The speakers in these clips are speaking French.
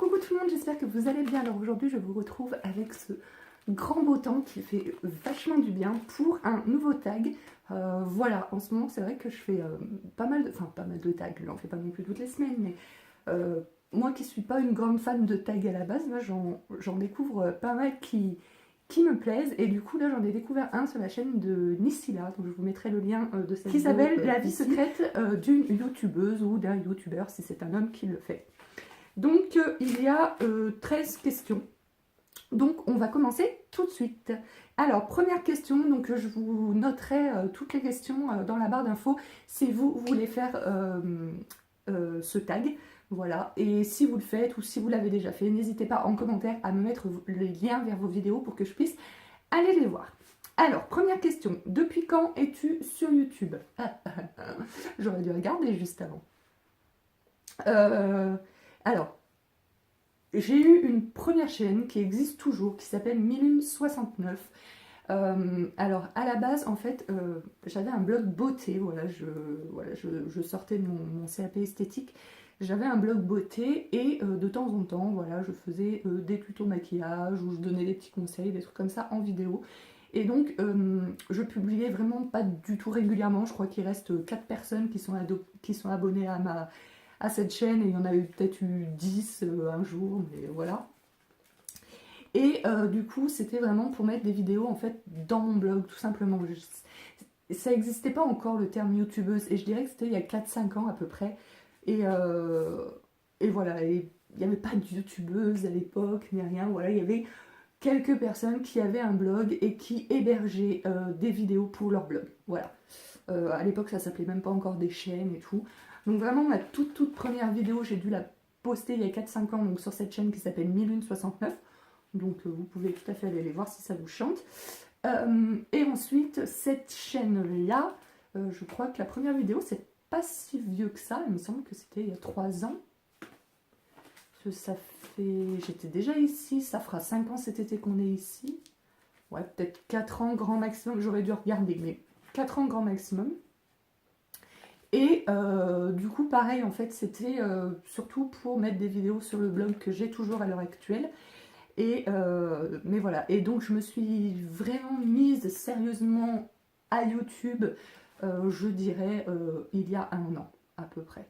Coucou tout le monde, j'espère que vous allez bien. Alors aujourd'hui je vous retrouve avec ce grand beau temps qui fait vachement du bien pour un nouveau tag. Voilà, en ce moment c'est vrai que je fais pas mal de tags, je n'en fais pas non plus toutes les semaines, mais moi qui suis pas une grande fan de tags à la base, là j'en découvre pas mal qui me plaisent, et du coup là j'en ai découvert un sur la chaîne de Nisila, donc je vous mettrai le lien de cette vidéo, qui s'appelle La vie secrète d'une youtubeuse ou d'un youtubeur si c'est un homme qui le fait. Donc il y a 13 questions, donc on va commencer tout de suite. Alors première question, donc je vous noterai toutes les questions dans la barre d'infos si vous voulez faire ce tag. Voilà, et si vous le faites ou si vous l'avez déjà fait, n'hésitez pas en commentaire à me mettre les liens vers vos vidéos pour que je puisse aller les voir. Alors, première question, depuis quand es-tu sur YouTube? J'aurais dû regarder juste avant. Alors, j'ai eu une première chaîne qui existe toujours, qui s'appelle 1069. Alors, à la base, en fait, j'avais un blog beauté, je sortais de mon CAP esthétique. J'avais un blog beauté et de temps en temps, voilà, je faisais des tutos maquillage ou je donnais des petits conseils, des trucs comme ça en vidéo. Et donc, je publiais vraiment pas du tout régulièrement. Je crois qu'il reste 4 personnes qui sont abonnées à cette chaîne, et il y en a eu peut-être eu 10 un jour, mais voilà. Et du coup, c'était vraiment pour mettre des vidéos en fait dans mon blog, tout simplement. Ça n'existait pas encore le terme youtubeuse, et je dirais que c'était il y a 4-5 ans à peu près. Et voilà, et il n'y avait pas de youtubeuse à l'époque, ni rien. Voilà, il y avait quelques personnes qui avaient un blog et qui hébergeaient des vidéos pour leur blog. Voilà. À l'époque, ça s'appelait même pas encore des chaînes et tout. Donc vraiment, ma toute première vidéo, j'ai dû la poster il y a 4-5 ans, donc sur cette chaîne qui s'appelle 1069. Donc vous pouvez tout à fait aller les voir si ça vous chante. Et ensuite, cette chaîne-là, je crois que la première vidéo, c'est pas si vieux que ça. Il me semble que c'était il y a 3 ans. Ça fait... J'étais déjà ici, ça fera 5 ans cet été qu'on est ici. Ouais, peut-être 4 ans grand maximum, j'aurais dû regarder, mais 4 ans grand maximum. Et du coup, pareil, en fait, c'était surtout pour mettre des vidéos sur le blog que j'ai toujours à l'heure actuelle. Et mais voilà, et donc je me suis vraiment mise sérieusement à YouTube, je dirais, il y a 1 an, à peu près.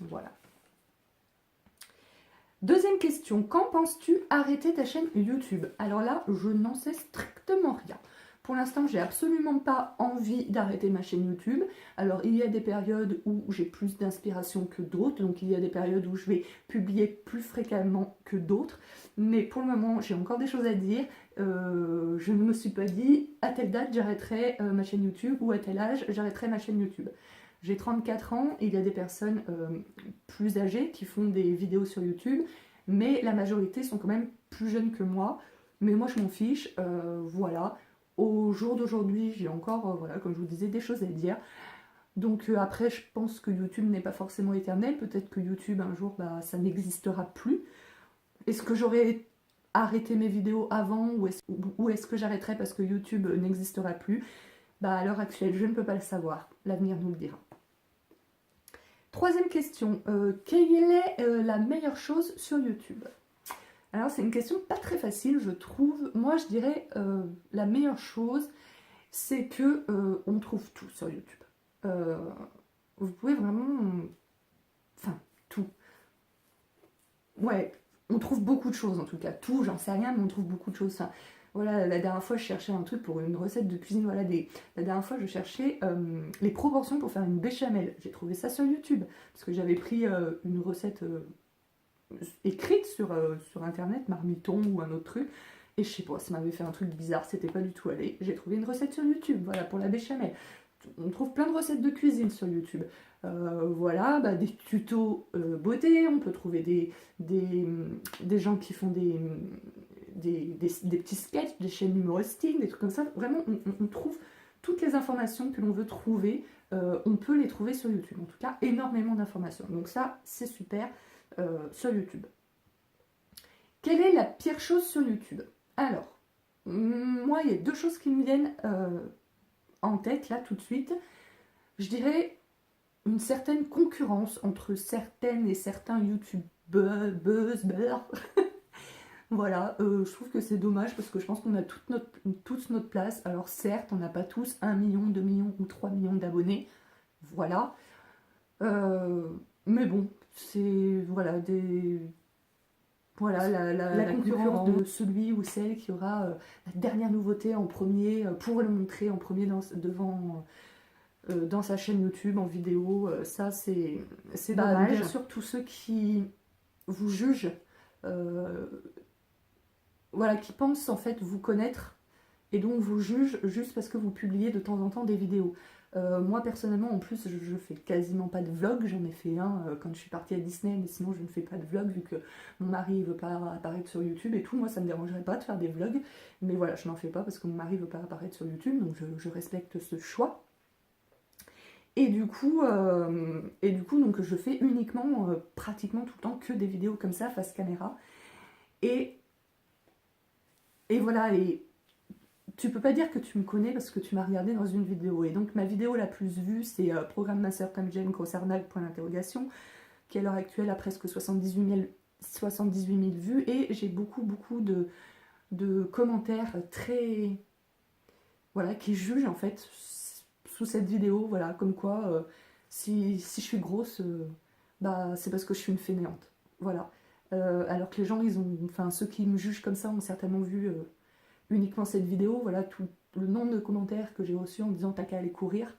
Voilà. Deuxième question, quand penses-tu arrêter ta chaîne YouTube? Alors là, je n'en sais strictement rien. Pour l'instant, j'ai absolument pas envie d'arrêter ma chaîne YouTube. Alors, il y a des périodes où j'ai plus d'inspiration que d'autres, donc il y a des périodes où je vais publier plus fréquemment que d'autres. Mais pour le moment, j'ai encore des choses à dire. Je ne me suis pas dit, à telle date, j'arrêterai ma chaîne YouTube, ou à tel âge, j'arrêterai ma chaîne YouTube. J'ai 34 ans, il y a des personnes plus âgées qui font des vidéos sur YouTube, mais la majorité sont quand même plus jeunes que moi. Mais moi, je m'en fiche, voilà. Au jour d'aujourd'hui, j'ai encore, voilà, comme je vous disais, des choses à dire. Donc après, je pense que YouTube n'est pas forcément éternel. Peut-être que YouTube, un jour, bah, ça n'existera plus. Est-ce que j'aurais arrêté mes vidéos avant, ou est-ce que j'arrêterai parce que YouTube n'existera plus? Bah, à l'heure actuelle, je ne peux pas le savoir. L'avenir nous le dira. Troisième question, quelle est la meilleure chose sur YouTube? Alors c'est une question pas très facile, je trouve. Moi je dirais la meilleure chose, c'est que on trouve tout sur YouTube. Vous pouvez vraiment... Enfin, tout. Ouais, on trouve beaucoup de choses en tout cas. Tout, j'en sais rien, mais on trouve beaucoup de choses. Enfin, voilà, la dernière fois je cherchais un truc pour une recette de cuisine. Voilà, la dernière fois je cherchais les proportions pour faire une béchamel. J'ai trouvé ça sur YouTube, parce que j'avais pris une recette écrite sur internet, Marmiton ou un autre truc, et je sais pas, ça m'avait fait un truc bizarre, c'était pas du tout allé. J'ai trouvé une recette sur YouTube, voilà, pour la béchamel. On trouve plein de recettes de cuisine sur YouTube. Voilà, bah, des tutos beauté, on peut trouver des gens qui font des petits sketchs, des chaînes humoristiques, des trucs comme ça. Vraiment, on trouve toutes les informations que l'on veut trouver, on peut les trouver sur YouTube. En tout cas, énormément d'informations. Donc ça, c'est super sur YouTube. Quelle est la pire chose sur YouTube? Alors, moi, il y a 2 choses qui me viennent en tête, là, tout de suite. Je dirais une certaine concurrence entre certaines et certains buzz, beurre. Voilà, je trouve que c'est dommage parce que je pense qu'on a tous notre place. Alors certes, on n'a pas tous 1 million, 2 millions ou 3 millions d'abonnés, voilà. Euh, mais bon, c'est voilà, voilà la concurrence de celui ou celle qui aura la dernière nouveauté en premier pour le montrer en premier dans sa chaîne YouTube en vidéo. Ça, c'est dommage. Bien sûr, tous ceux qui vous jugent, euh, voilà, qui pensent en fait vous connaître et donc vous jugent juste parce que vous publiez de temps en temps des vidéos. Moi personnellement, en plus, je fais quasiment pas de vlog. J'en ai fait un quand je suis partie à Disney, mais sinon je ne fais pas de vlog vu que mon mari ne veut pas apparaître sur YouTube et tout. Moi, ça me dérangerait pas de faire des vlogs, mais voilà, je n'en fais pas parce que mon mari veut pas apparaître sur YouTube, donc je respecte ce choix. Et du coup, donc je fais uniquement, pratiquement tout le temps, que des vidéos comme ça face caméra. Et, et voilà. Et tu peux pas dire que tu me connais parce que tu m'as regardé dans une vidéo. Et donc ma vidéo la plus vue, c'est Programme ma sœur comme j'aime, grosse arnaque, point d'interrogation, qui à l'heure actuelle a presque 78 000 vues. Et j'ai beaucoup de commentaires très... Voilà, qui jugent en fait sous cette vidéo. Voilà, comme quoi, si je suis grosse, bah c'est parce que je suis une fainéante. Voilà. Alors que les gens, enfin ceux qui me jugent comme ça ont certainement vu... uniquement cette vidéo, voilà tout le nombre de commentaires que j'ai reçus en me disant t'as qu'à aller courir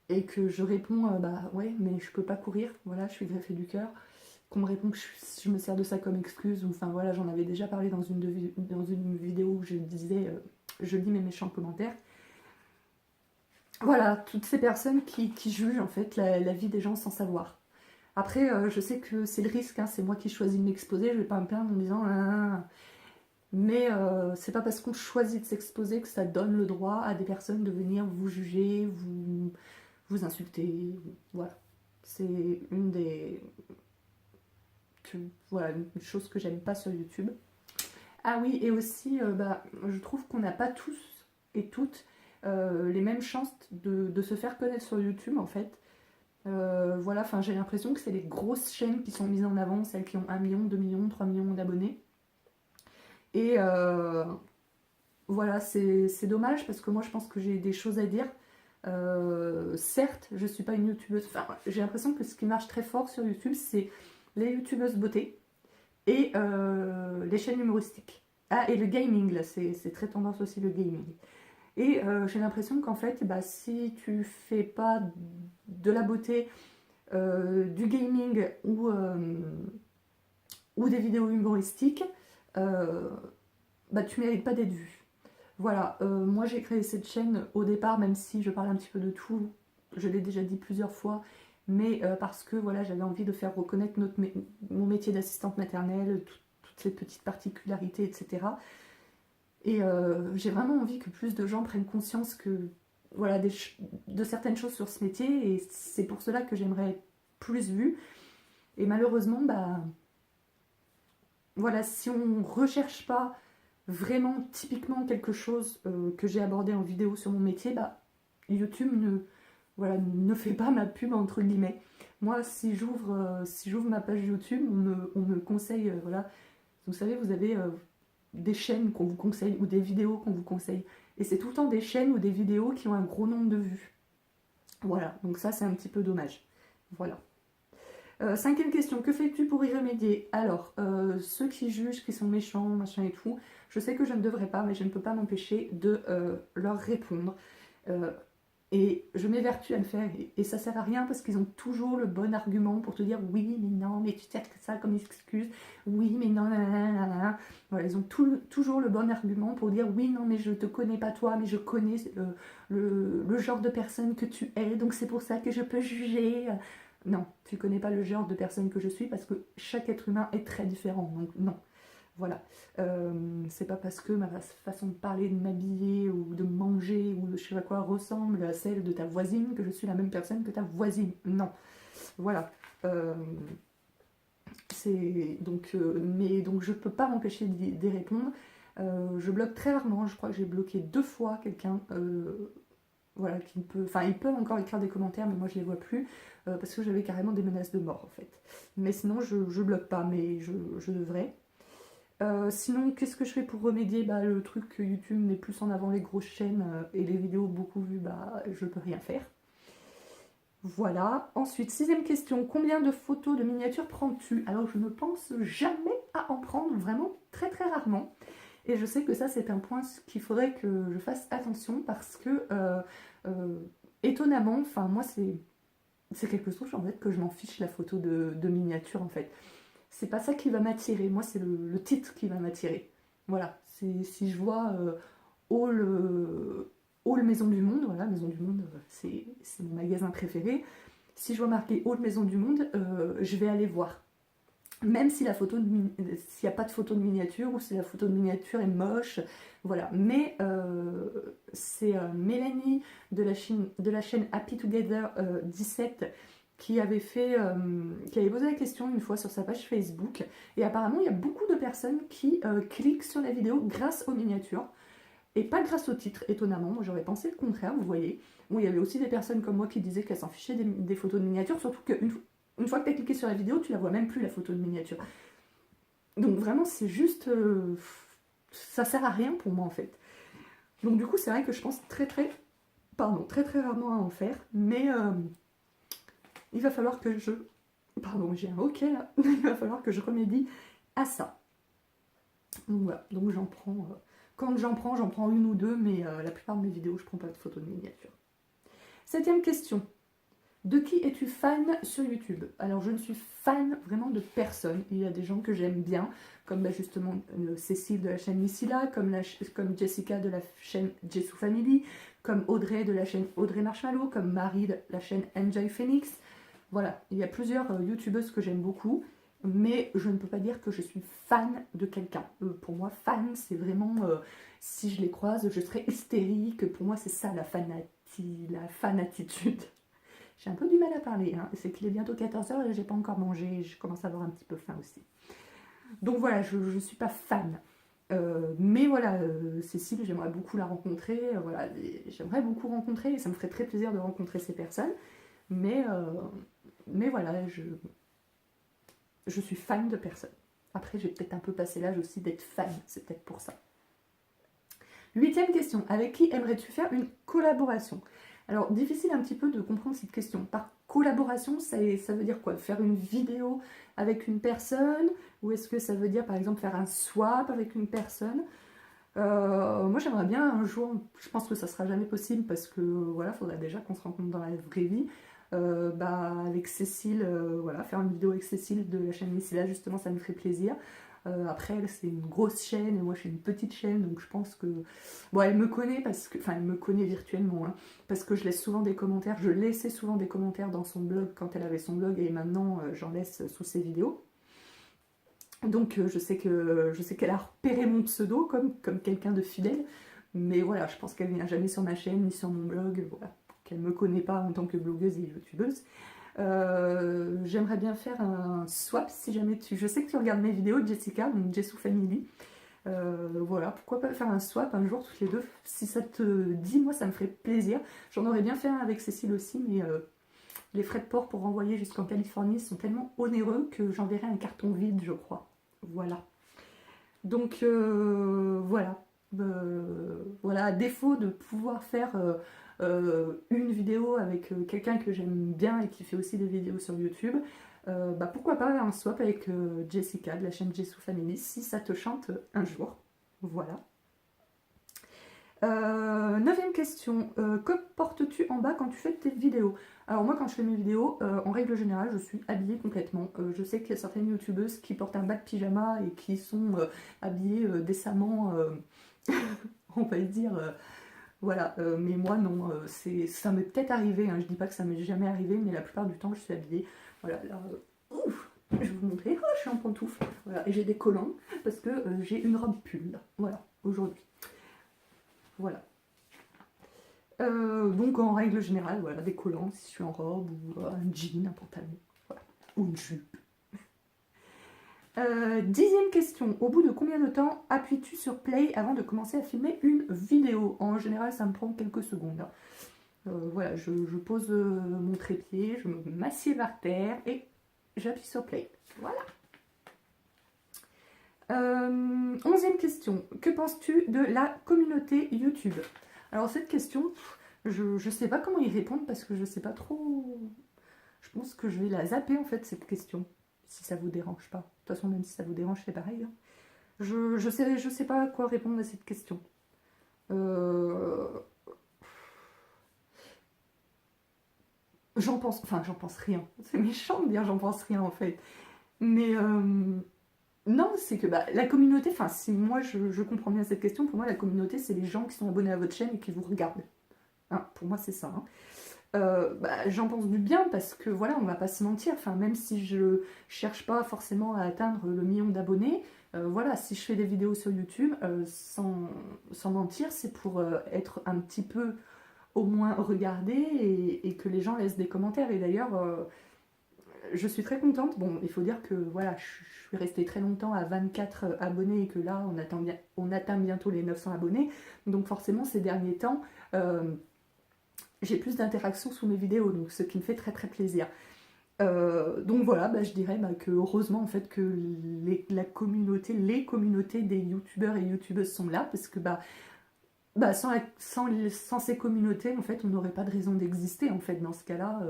et que je réponds bah ouais mais je peux pas courir, voilà je suis greffée du cœur, qu'on me répond que je me sers de ça comme excuse, ou enfin voilà j'en avais déjà parlé dans une vidéo où je disais je lis mes méchants commentaires. Voilà, toutes ces personnes qui jugent en fait la vie des gens sans savoir. Après je sais que c'est le risque, hein, c'est moi qui choisis de m'exposer, je vais pas me plaindre en me disant ah, mais c'est pas parce qu'on choisit de s'exposer que ça donne le droit à des personnes de venir vous juger, vous insulter. Voilà. C'est voilà, une chose que j'aime pas sur YouTube. Ah oui, et aussi, bah, je trouve qu'on n'a pas tous et toutes les mêmes chances de se faire connaître sur YouTube en fait. Voilà, enfin j'ai l'impression que c'est les grosses chaînes qui sont mises en avant, celles qui ont 1 million, 2 millions, 3 millions d'abonnés. Et voilà, c'est dommage parce que moi je pense que j'ai des choses à dire. Certes, je suis pas une youtubeuse. Enfin, j'ai l'impression que ce qui marche très fort sur YouTube, c'est les youtubeuses beauté et les chaînes humoristiques. Ah, et le gaming, là, c'est très tendance aussi le gaming. Et j'ai l'impression qu'en fait, bah, si tu fais pas de la beauté, du gaming ou des vidéos humoristiques, bah, tu mérites pas d'être vu. Voilà, moi j'ai créé cette chaîne au départ, même si je parle un petit peu de tout, je l'ai déjà dit plusieurs fois, mais parce que voilà, j'avais envie de faire reconnaître mon métier d'assistante maternelle, toutes ces petites particularités, etc. Et j'ai vraiment envie que plus de gens prennent conscience que voilà, de certaines choses sur ce métier, et c'est pour cela que j'aimerais être plus vue. Et malheureusement, bah voilà, si on recherche pas vraiment typiquement quelque chose que j'ai abordé en vidéo sur mon métier, bah, YouTube voilà, ne fait pas ma pub entre guillemets. Moi, si j'ouvre ma page YouTube, on me conseille, voilà, vous savez, vous avez des chaînes qu'on vous conseille ou des vidéos qu'on vous conseille. Et c'est tout le temps des chaînes ou des vidéos qui ont un gros nombre de vues. Voilà, donc ça c'est un petit peu dommage. Voilà. Cinquième question, que fais-tu pour y remédier? Alors, ceux qui jugent, qui sont méchants, machin et tout, je sais que je ne devrais pas, mais je ne peux pas m'empêcher de leur répondre. Euh, et je m'évertue à le faire, et ça sert à rien parce qu'ils ont toujours le bon argument pour te dire oui, mais non, mais tu sers que ça comme excuse, oui, mais non, nanana. Voilà, ils ont toujours le bon argument pour dire oui, non, mais je te connais pas toi, mais je connais le genre de personne que tu es, donc c'est pour ça que je peux juger. Non, tu connais pas le genre de personne que je suis parce que chaque être humain est très différent, donc non. Voilà. C'est pas parce que ma façon de parler, de m'habiller ou de manger ou de je sais pas quoi ressemble à celle de ta voisine que je suis la même personne que ta voisine. Non. Voilà. Euh, donc je peux pas m'empêcher d'y répondre. Je bloque très rarement. Je crois que j'ai bloqué 2 fois quelqu'un voilà, enfin, ils peuvent encore écrire des commentaires, mais moi je les vois plus, parce que j'avais carrément des menaces de mort en fait. Mais sinon, je bloque pas, mais je devrais. Sinon, qu'est-ce que je fais pour remédier? Bah, le truc que YouTube met plus en avant les grosses chaînes et les vidéos beaucoup vues, bah, je peux rien faire. Voilà. Ensuite, sixième question. Combien de photos de miniatures prends-tu? Alors, je ne pense jamais à en prendre, vraiment très très rarement. Et je sais que ça, c'est un point qu'il faudrait que je fasse attention parce que, étonnamment, enfin, moi, c'est quelque chose en fait que je m'en fiche la photo de miniature en fait. C'est pas ça qui va m'attirer, moi, c'est le titre qui va m'attirer. Voilà. Si je vois Hall, Hall Maison du Monde, voilà, Maison du Monde, c'est mon magasin préféré. Si je vois marqué Hall Maison du Monde, je vais aller voir. Même si s'il n'y a pas de photo de miniature ou si la photo de miniature est moche, voilà. Mais c'est Mélanie de la chaîne Happy Together 17 qui avait qui avait posé la question une fois sur sa page Facebook. Et apparemment, il y a beaucoup de personnes qui cliquent sur la vidéo grâce aux miniatures. Et pas grâce au titre, étonnamment. Moi, j'aurais pensé le contraire, vous voyez. Bon, il y avait aussi des personnes comme moi qui disaient qu'elles s'en fichaient des photos de miniatures, surtout une fois que tu as cliqué sur la vidéo, tu la vois même plus, la photo de miniature. Donc vraiment, c'est juste... ça sert à rien pour moi, en fait. Donc du coup, c'est vrai que je pense très très rarement à en faire. Mais il va falloir que je... Pardon, j'ai un hoquet là. Il va falloir que je remédie à ça. Donc voilà, donc j'en prends... quand j'en prends une ou deux, mais la plupart de mes vidéos, je prends pas de photos de miniature. Septième question. De qui es-tu fan sur YouTube? Alors, je ne suis fan vraiment de personne. Il y a des gens que j'aime bien, comme justement Cécile de la chaîne Missila, comme Jessica de la chaîne Jessou Family, comme Audrey de la chaîne Audrey Marshmallow, comme Marie de la chaîne Enjoy Phoenix. Voilà, il y a plusieurs youtubeuses que j'aime beaucoup, mais je ne peux pas dire que je suis fan de quelqu'un. Pour moi, fan, c'est vraiment... si je les croise, je serais hystérique. Pour moi, c'est ça la fanatitude. J'ai un peu du mal à parler, hein. C'est qu'il est bientôt 14h et j'ai pas encore mangé, je commence à avoir un petit peu faim aussi. Donc voilà, je ne suis pas fan. Mais voilà, Cécile, j'aimerais beaucoup la rencontrer. Voilà, j'aimerais beaucoup rencontrer et ça me ferait très plaisir de rencontrer ces personnes. Mais voilà, je suis fan de personne. Après, j'ai peut-être un peu passé l'âge aussi d'être fan, c'est peut-être pour ça. Huitième question, avec qui aimerais-tu faire une collaboration? Alors, difficile un petit peu de comprendre cette question. Par collaboration, ça veut dire quoi? Faire une vidéo avec une personne? Ou est-ce que ça veut dire, par exemple, faire un swap avec une personne? Moi, j'aimerais bien un jour, je pense que ça sera jamais possible parce que, voilà, il faudra déjà qu'on se rencontre dans la vraie vie. Avec Cécile, voilà, faire une vidéo avec Cécile de la chaîne Missila, justement, ça me ferait plaisir. Après, elle, c'est une grosse chaîne et moi, je suis une petite chaîne, donc je pense que... Bon, elle me connaît parce que... Enfin, elle me connaît virtuellement, hein, parce que je laisse souvent des commentaires. Je laissais souvent des commentaires dans son blog quand elle avait son blog et maintenant, j'en laisse sous ses vidéos. Donc, je sais qu'elle a repéré mon pseudo comme quelqu'un de fidèle. Mais voilà, je pense qu'elle vient jamais sur ma chaîne ni sur mon blog, voilà. Qu'elle ne me connaît pas en tant que blogueuse et youtubeuse. J'aimerais bien faire un swap si jamais tu... Je sais que tu regardes mes vidéos, Jessica, donc Jessou Family. Voilà, pourquoi pas faire un swap un jour toutes les deux. Si ça te dit, moi ça me ferait plaisir. J'en aurais bien fait un avec Cécile aussi, mais les frais de port pour renvoyer jusqu'en Californie sont tellement onéreux que j'enverrai un carton vide, je crois. Voilà. Donc voilà. Voilà, à défaut de pouvoir faire une vidéo avec quelqu'un que j'aime bien et qui fait aussi des vidéos sur YouTube, pourquoi pas un swap avec Jessica de la chaîne Jessou Family si ça te chante un jour. Voilà. Neuvième question, que portes-tu en bas quand tu fais tes vidéos? Alors moi quand je fais mes vidéos, en règle générale je suis habillée complètement. Je sais qu'il y a certaines youtubeuses qui portent un bas de pyjama et qui sont habillées décemment, on va dire, voilà, mais moi non, ça m'est peut-être arrivé, hein, je dis pas que ça m'est jamais arrivé, mais la plupart du temps je suis habillée, voilà, là, ouf, je vais vous montrer, oh, je suis en pantoufle, voilà, et j'ai des collants, parce que j'ai une robe pull, voilà, aujourd'hui. Voilà. Donc en règle générale, voilà, des collants si je suis en robe, ou un jean, un pantalon, voilà, ou une jupe. Dixième question, au bout de combien de temps appuies-tu sur play avant de commencer à filmer une vidéo? En général, ça me prend quelques secondes. Voilà, je pose mon trépied, je m'assieds par terre et j'appuie sur play. Voilà. 11e question. Que penses-tu de la communauté YouTube? Alors cette question, je ne sais pas comment y répondre parce que je sais pas trop. Je pense que je vais la zapper en fait cette question, si ça vous dérange pas. De toute façon, même si ça vous dérange, c'est pareil, hein. Je sais pas à quoi répondre à cette question. J'en pense rien. C'est méchant de dire j'en pense rien en fait. Mais non, c'est que bah, la communauté, enfin si moi je comprends bien cette question, pour moi la communauté c'est les gens qui sont abonnés à votre chaîne et qui vous regardent. Hein, pour moi c'est ça. Hein. Bah, j'en pense du bien parce que voilà, on va pas se mentir. Enfin, même si je cherche pas forcément à atteindre le million d'abonnés, voilà, si je fais des vidéos sur YouTube, sans mentir, c'est pour être un petit peu au moins regardé et que les gens laissent des commentaires. Et d'ailleurs, je suis très contente. Bon, il faut dire que voilà, je suis restée très longtemps à 24 abonnés et que là, on atteint bientôt les 900 abonnés. Donc forcément, ces derniers temps, j'ai plus d'interactions sous mes vidéos, donc ce qui me fait très très plaisir. Donc voilà, bah, je dirais bah, que heureusement en fait que les communautés des youtubeurs et youtubeuses sont là, parce que sans ces communautés, en fait, on n'aurait pas de raison d'exister. En fait, dans ce cas-là,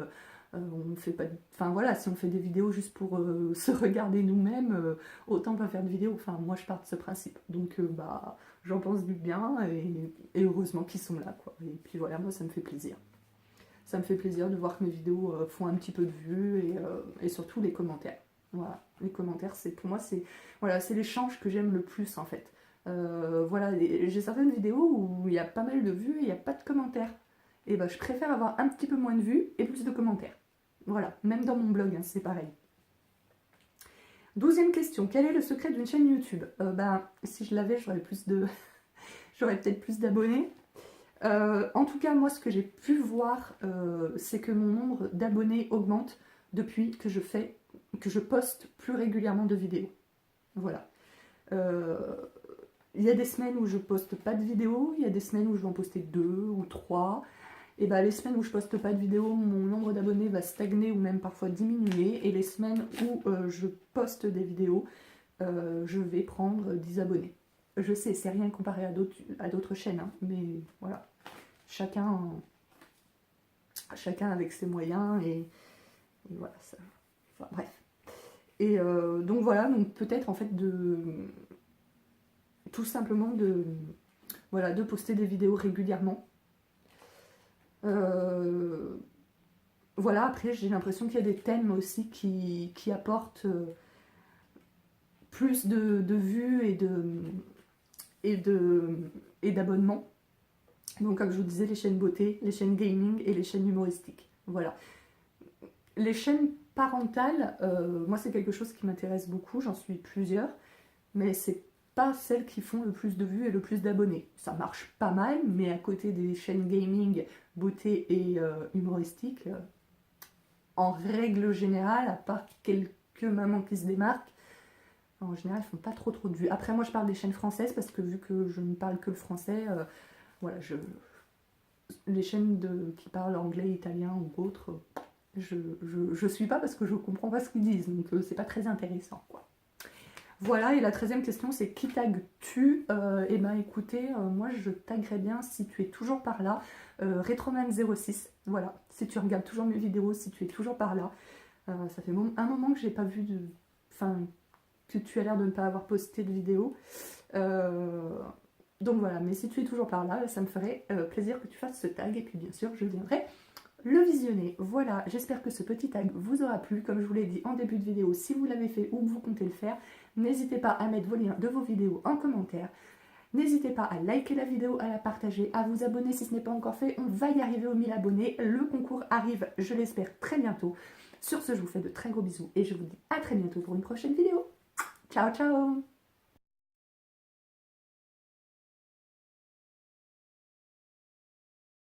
on fait pas. Enfin voilà, si on fait des vidéos juste pour se regarder nous-mêmes, autant pas faire de vidéos. Enfin, moi, je pars de ce principe. Donc, bah, j'en pense du bien et heureusement qu'ils sont là, quoi. Et puis voilà, moi, ça me fait plaisir. Ça me fait plaisir de voir que mes vidéos font un petit peu de vues et surtout les commentaires. Voilà, les commentaires, c'est pour moi, c'est voilà, c'est l'échange que j'aime le plus en fait. Voilà, j'ai certaines vidéos où il y a pas mal de vues et il n'y a pas de commentaires. Et ben, je préfère avoir un petit peu moins de vues et plus de commentaires. Voilà, même dans mon blog, hein, c'est pareil. 12e question, quel est le secret d'une chaîne YouTube? Ben, si je l'avais, j'aurais peut-être plus d'abonnés. En tout cas, moi, ce que j'ai pu voir, c'est que mon nombre d'abonnés augmente depuis que je poste plus régulièrement de vidéos. Voilà. Il y a des semaines où je poste pas de vidéos, il y a des semaines où je vais en poster 2 ou 3. Et bah, les semaines où je poste pas de vidéos, mon nombre d'abonnés va stagner ou même parfois diminuer. Et les semaines où je poste des vidéos, je vais prendre 10 abonnés. Je sais, c'est rien comparé à d'autres chaînes, hein, mais voilà. Chacun avec ses moyens et voilà ça. Enfin, bref. Et donc voilà, donc peut-être en fait tout simplement de poster des vidéos régulièrement. Voilà, après j'ai l'impression qu'il y a des thèmes aussi qui apportent plus de vues et d'abonnements. Donc comme je vous disais, les chaînes beauté, les chaînes gaming et les chaînes humoristiques. Voilà. Les chaînes parentales, moi c'est quelque chose qui m'intéresse beaucoup, j'en suis plusieurs, mais c'est pas celles qui font le plus de vues et le plus d'abonnés. Ça marche pas mal, mais à côté des chaînes gaming, beauté et humoristiques, en règle générale, à part quelques mamans qui se démarquent, en général, elles font pas trop de vues. Après, moi, je parle des chaînes françaises parce que vu que je ne parle que le français, voilà, les chaînes qui parlent anglais, italien ou autre, je suis pas parce que je comprends pas ce qu'ils disent, donc c'est pas très intéressant, quoi. Voilà, et la 13e question, c'est qui tagues-tu? Eh ben écoutez, moi je taguerais bien si tu es toujours par là, Retroman06, voilà, si tu regardes toujours mes vidéos, si tu es toujours par là, ça fait un moment que j'ai pas vu enfin, que tu as l'air de ne pas avoir posté de vidéo, donc voilà, mais si tu es toujours par là, ça me ferait plaisir que tu fasses ce tag, et puis bien sûr, je viendrai le visionner. Voilà, j'espère que ce petit tag vous aura plu. Comme je vous l'ai dit en début de vidéo, si vous l'avez fait ou que vous comptez le faire, n'hésitez pas à mettre vos liens de vos vidéos en commentaire. N'hésitez pas à liker la vidéo, à la partager, à vous abonner si ce n'est pas encore fait. On va y arriver aux 1000 abonnés. Le concours arrive, je l'espère, très bientôt. Sur ce, je vous fais de très gros bisous et je vous dis à très bientôt pour une prochaine vidéo. Ciao, ciao!